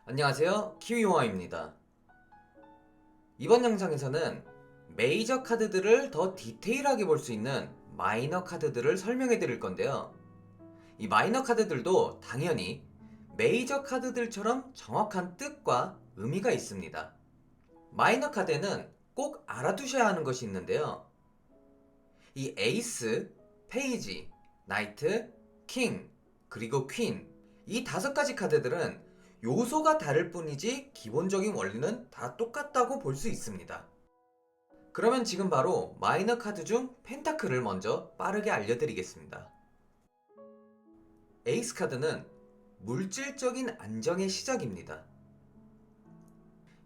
안녕하세요, 키위용화입니다. 이번 영상에서는 메이저 카드들을 더 디테일하게 볼 수 있는 마이너 카드들을 설명해 드릴 건데요. 이 마이너 카드들도 당연히 메이저 카드들처럼 정확한 뜻과 의미가 있습니다. 마이너 카드에는 꼭 알아두셔야 하는 것이 있는데요. 이 에이스, 페이지, 나이트, 킹, 그리고 퀸, 이 5가지 카드들은 요소가 다를 뿐이지 기본적인 원리는 다 똑같다고 볼 수 있습니다. 그러면 지금 바로 마이너 카드 중 펜타클을 먼저 빠르게 알려드리겠습니다. 에이스 카드는 물질적인 안정의 시작입니다.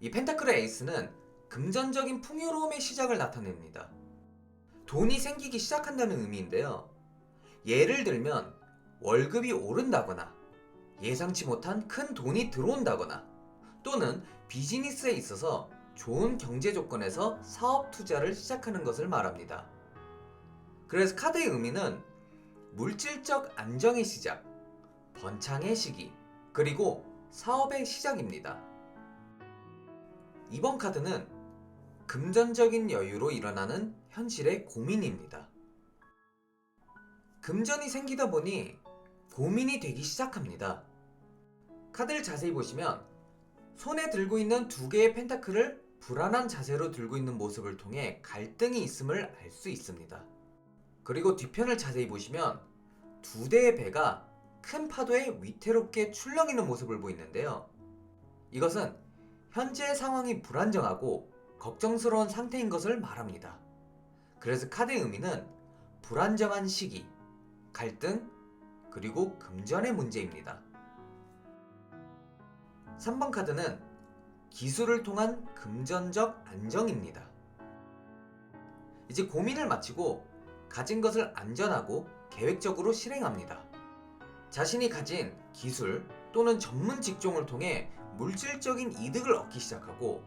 이 펜타클의 에이스는 금전적인 풍요로움의 시작을 나타냅니다. 돈이 생기기 시작한다는 의미인데요. 예를 들면 월급이 오른다거나 예상치 못한 큰 돈이 들어온다거나 또는 비즈니스에 있어서 좋은 경제 조건에서 사업 투자를 시작하는 것을 말합니다. 그래서 카드의 의미는 물질적 안정의 시작, 번창의 시기, 그리고 사업의 시작입니다. 이번 카드는 금전적인 여유로 일어나는 현실의 고민입니다. 금전이 생기다 보니 고민이 되기 시작합니다. 카드를 자세히 보시면 손에 들고 있는 2개의 펜타클을 불안한 자세로 들고 있는 모습을 통해 갈등이 있음을 알 수 있습니다. 그리고 뒤편을 자세히 보시면 2대의 배가 큰 파도에 위태롭게 출렁이는 모습을 보이는데요. 이것은 현재의 상황이 불안정하고 걱정스러운 상태인 것을 말합니다. 그래서 카드의 의미는 불안정한 시기, 갈등, 그리고 금전의 문제입니다. 3번 카드는 기술을 통한 금전적 안정입니다. 이제 고민을 마치고 가진 것을 안전하고 계획적으로 실행합니다. 자신이 가진 기술 또는 전문 직종을 통해 물질적인 이득을 얻기 시작하고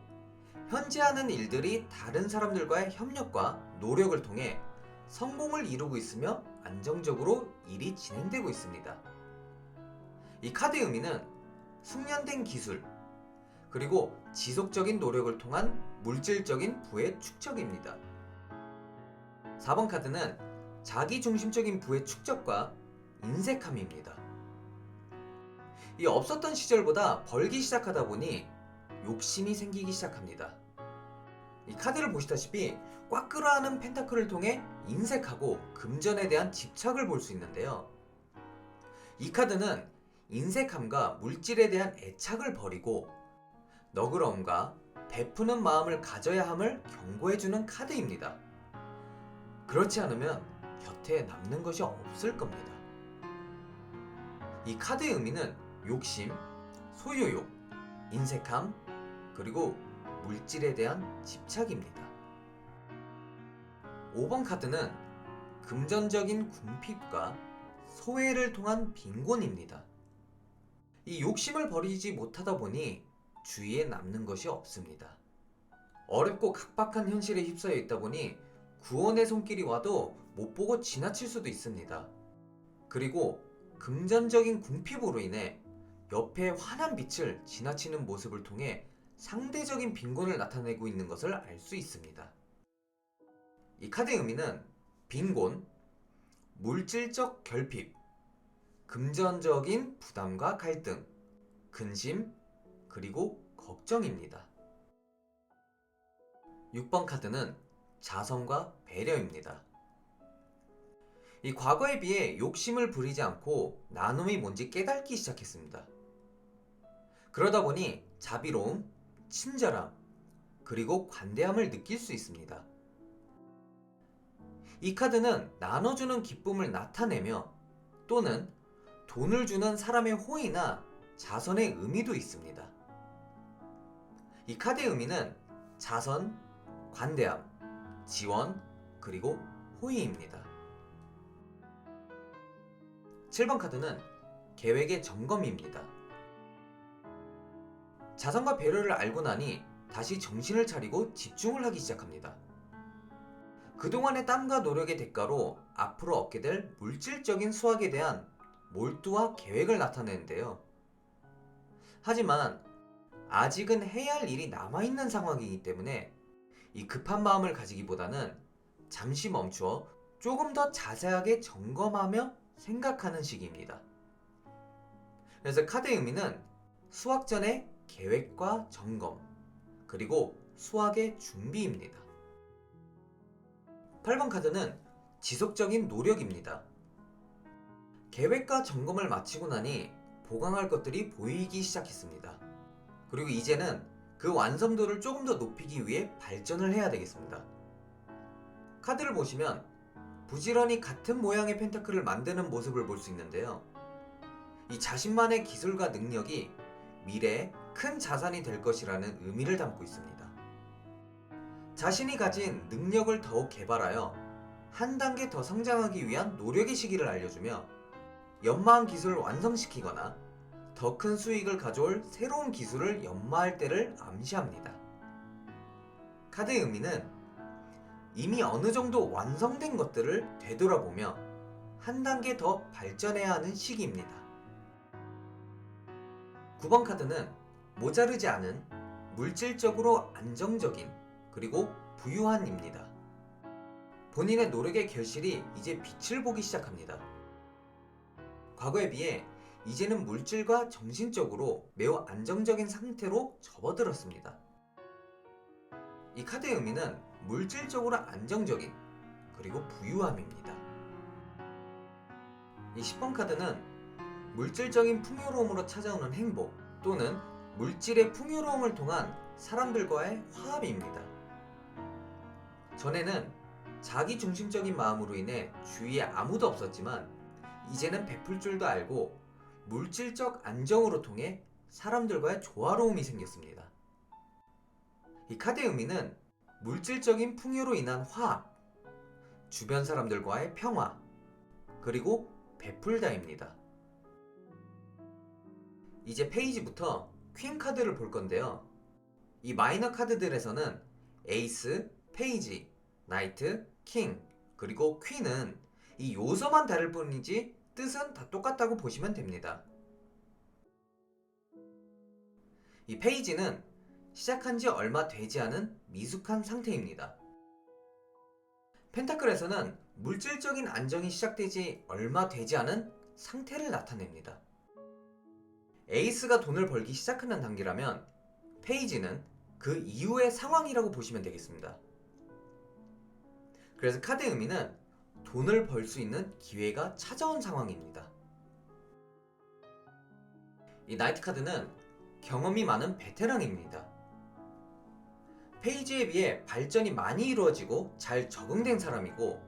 현재 하는 일들이 다른 사람들과의 협력과 노력을 통해 성공을 이루고 있으며 안정적으로 일이 진행되고 있습니다. 이 카드의 의미는 숙련된 기술, 그리고 지속적인 노력을 통한 물질적인 부의 축적입니다. 4번 카드는 자기중심적인 부의 축적과 인색함입니다. 이 없었던 시절보다 벌기 시작하다 보니 욕심이 생기기 시작합니다. 이 카드를 보시다시피 꽉 끌어안은 펜타클을 통해 인색하고 금전에 대한 집착을 볼 수 있는데요. 이 카드는 인색함과 물질에 대한 애착을 버리고 너그러움과 베푸는 마음을 가져야 함을 경고해주는 카드입니다. 그렇지 않으면 곁에 남는 것이 없을 겁니다. 이 카드의 의미는 욕심, 소유욕, 인색함, 그리고 물질에 대한 집착입니다. 5번 카드는 금전적인 궁핍과 소외를 통한 빈곤입니다. 이 욕심을 버리지 못하다 보니 주위에 남는 것이 없습니다. 어렵고 각박한 현실에 휩싸여 있다 보니 구원의 손길이 와도 못 보고 지나칠 수도 있습니다. 그리고 금전적인 궁핍으로 인해 옆에 환한 빛을 지나치는 모습을 통해 상대적인 빈곤을 나타내고 있는 것을 알 수 있습니다. 이 카드의 의미는 빈곤, 물질적 결핍, 금전적인 부담과 갈등, 근심, 그리고 걱정입니다. 6번 카드는 자성과 배려입니다. 이 과거에 비해 욕심을 부리지 않고 나눔이 뭔지 깨닫기 시작했습니다. 그러다 보니 자비로움, 친절함, 그리고 관대함을 느낄 수 있습니다. 이 카드는 나눠주는 기쁨을 나타내며 또는 돈을 주는 사람의 호의나 자선의 의미도 있습니다. 이 카드의 의미는 자선, 관대함, 지원, 그리고 호의입니다. 7번 카드는 계획의 점검입니다. 자선과 배려를 알고 나니 다시 정신을 차리고 집중을 하기 시작합니다. 그동안의 땀과 노력의 대가로 앞으로 얻게 될 물질적인 수확에 대한 몰두와 계획을 나타내는데요. 하지만 아직은 해야 할 일이 남아있는 상황이기 때문에 이 급한 마음을 가지기보다는 잠시 멈추어 조금 더 자세하게 점검하며 생각하는 시기입니다. 그래서 카드의 의미는 수학 전의 계획과 점검, 그리고 수학의 준비입니다. 8번 카드는 지속적인 노력입니다. 계획과 점검을 마치고 나니 보강할 것들이 보이기 시작했습니다. 그리고 이제는 그 완성도를 조금 더 높이기 위해 발전을 해야 되겠습니다. 카드를 보시면 부지런히 같은 모양의 펜타클을 만드는 모습을 볼 수 있는데요. 이 자신만의 기술과 능력이 미래에 큰 자산이 될 것이라는 의미를 담고 있습니다. 자신이 가진 능력을 더욱 개발하여 한 단계 더 성장하기 위한 노력의 시기를 알려주며 연마한 기술을 완성시키거나 더 큰 수익을 가져올 새로운 기술을 연마할 때를 암시합니다. 카드의 의미는 이미 어느 정도 완성된 것들을 되돌아보며 한 단계 더 발전해야 하는 시기입니다. 9번 카드는 모자르지 않은 물질적으로 안정적인 그리고 부유한입니다. 본인의 노력의 결실이 이제 빛을 보기 시작합니다. 과거에 비해 이제는 물질과 정신적으로 매우 안정적인 상태로 접어들었습니다. 이 카드의 의미는 물질적으로 안정적인 그리고 부유함입니다. 이 10번 카드는 물질적인 풍요로움으로 찾아오는 행복 또는 물질의 풍요로움을 통한 사람들과의 화합입니다. 전에는 자기중심적인 마음으로 인해 주위에 아무도 없었지만 이제는 베풀 줄도 알고 물질적 안정으로 통해 사람들과의 조화로움이 생겼습니다. 이 카드의 의미는 물질적인 풍요로 인한 화합, 주변 사람들과의 평화, 그리고 베풀다입니다. 이제 페이지부터 퀸 카드를 볼 건데요. 이 마이너 카드들에서는 에이스, 페이지, 나이트, 킹, 그리고 퀸은 이 요소만 다를 뿐이지 뜻은 다 똑같다고 보시면 됩니다. 이 페이지는 시작한 지 얼마 되지 않은 미숙한 상태입니다. 펜타클에서는 물질적인 안정이 시작되지 얼마 되지 않은 상태를 나타냅니다. 에이스가 돈을 벌기 시작하는 단계라면 페이지는 그 이후의 상황이라고 보시면 되겠습니다. 그래서 카드의 의미는 돈을 벌 수 있는 기회가 찾아온 상황입니다. 이 나이트 카드는 경험이 많은 베테랑입니다. 페이지에 비해 발전이 많이 이루어지고 잘 적응된 사람이고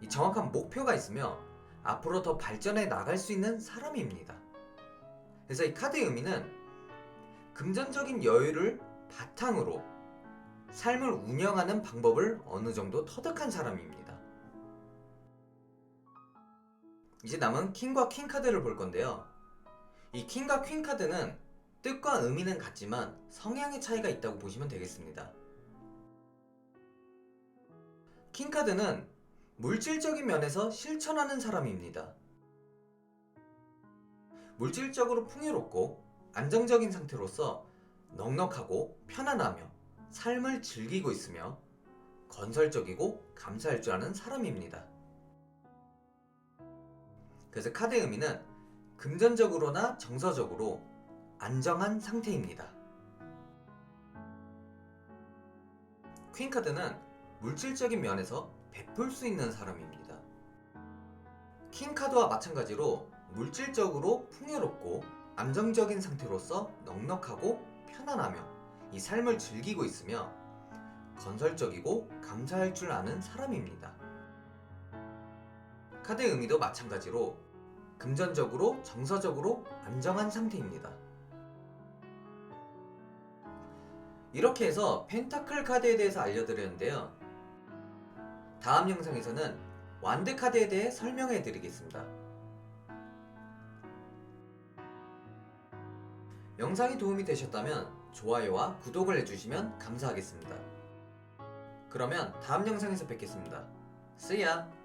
이 정확한 목표가 있으며 앞으로 더 발전해 나갈 수 있는 사람입니다. 그래서 이 카드의 의미는 금전적인 여유를 바탕으로 삶을 운영하는 방법을 어느 정도 터득한 사람입니다. 이제 남은 킹과 퀸 카드를 볼 건데요. 이 킹과 퀸 카드는 뜻과 의미는 같지만 성향의 차이가 있다고 보시면 되겠습니다. 킹 카드는 물질적인 면에서 실천하는 사람입니다. 물질적으로 풍요롭고 안정적인 상태로서 넉넉하고 편안하며 삶을 즐기고 있으며 건설적이고 감사할 줄 아는 사람입니다. 그래서 카드의 의미는 금전적으로나 정서적으로 안정한 상태입니다. 퀸 카드는 물질적인 면에서 베풀 수 있는 사람입니다. 킹 카드와 마찬가지로 물질적으로 풍요롭고 안정적인 상태로서 넉넉하고 편안하며 이 삶을 즐기고 있으며 건설적이고 감사할 줄 아는 사람입니다. 카드의 의미도 마찬가지로 금전적으로 정서적으로 안정한 상태입니다. 이렇게 해서 펜타클 카드에 대해서 알려드렸는데요. 다음 영상에서는 완드 카드에 대해 설명해 드리겠습니다. 영상이 도움이 되셨다면 좋아요와 구독을 해주시면 감사하겠습니다. 그러면 다음 영상에서 뵙겠습니다. See ya!